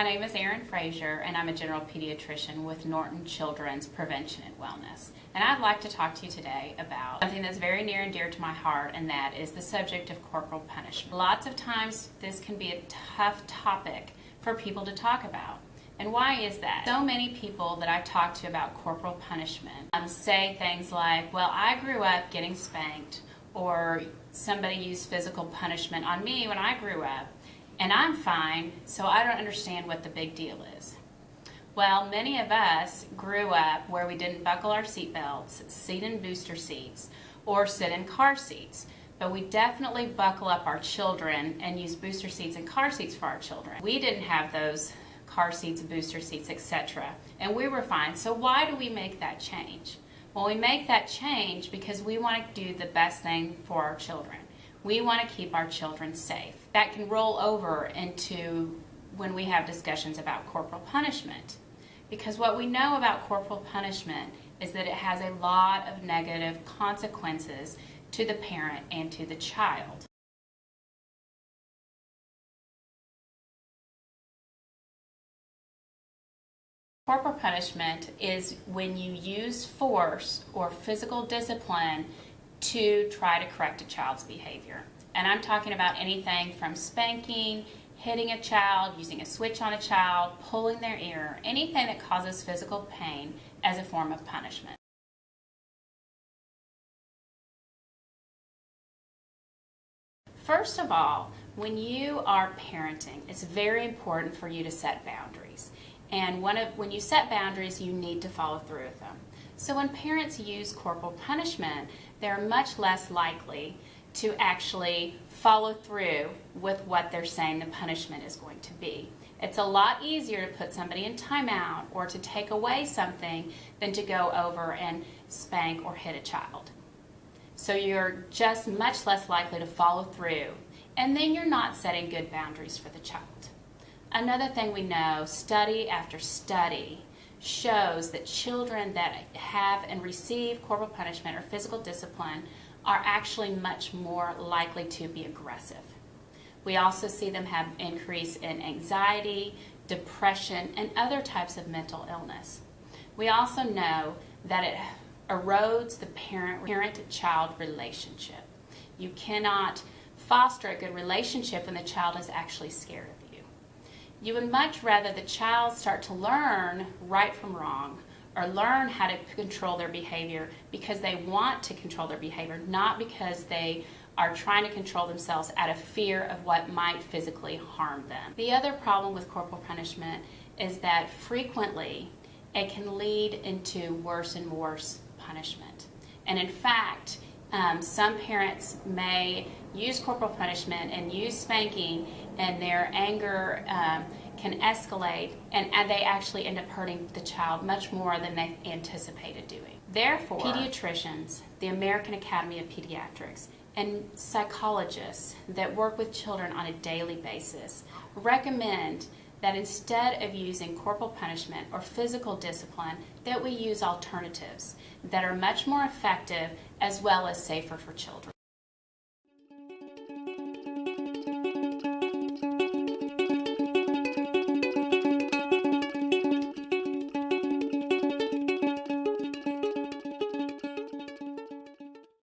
My name is Erin Frazier, and I'm a general pediatrician with Norton Children's Prevention and Wellness. And I'd like to talk to you today about something that's very near and dear to my heart, and that is the subject of corporal punishment. Lots of times this can be a tough topic for people to talk about. And why is that? So many people that I've talked to about corporal punishment say things like, well, I grew up getting spanked, or somebody used physical punishment on me when I grew up, and I'm fine, so I don't understand what the big deal is. Well, many of us grew up where we didn't buckle our seatbelts, sit in booster seats, or sit in car seats. But we definitely buckle up our children and use booster seats and car seats for our children. We didn't have those car seats, booster seats, etc. And we were fine. So why do we make that change? Well, we make that change because we want to do the best thing for our children. We want to keep our children safe. That can roll over into when we have discussions about corporal punishment. Because what we know about corporal punishment is that it has a lot of negative consequences to the parent and to the child. Corporal punishment is when you use force or physical discipline to try to correct a child's behavior. And I'm talking about anything from spanking, hitting a child, using a switch on a child, pulling their ear, anything that causes physical pain as a form of punishment. First of all, when you are parenting, it's very important for you to set boundaries. And when you set boundaries, you need to follow through with them. So when parents use corporal punishment, they're much less likely to actually follow through with what they're saying the punishment is going to be. It's a lot easier to put somebody in timeout or to take away something than to go over and spank or hit a child. So you're just much less likely to follow through, and then you're not setting good boundaries for the child. Another thing we know, study after study shows that children that have and receive corporal punishment or physical discipline are actually much more likely to be aggressive. We also see them have increase in anxiety, depression, and other types of mental illness. We also know that it erodes the parent-child relationship. You cannot foster a good relationship when the child is actually scared of you. You would much rather the child start to learn right from wrong, or learn how to control their behavior because they want to control their behavior, not because they are trying to control themselves out of fear of what might physically harm them. The other problem with corporal punishment is that frequently it can lead into worse and worse punishment. And in fact, some parents may use corporal punishment and use spanking, and their anger can escalate, and they actually end up hurting the child much more than they anticipated doing. Therefore, pediatricians, the American Academy of Pediatrics, and psychologists that work with children on a daily basis recommend that instead of using corporal punishment or physical discipline, that we use alternatives that are much more effective as well as safer for children.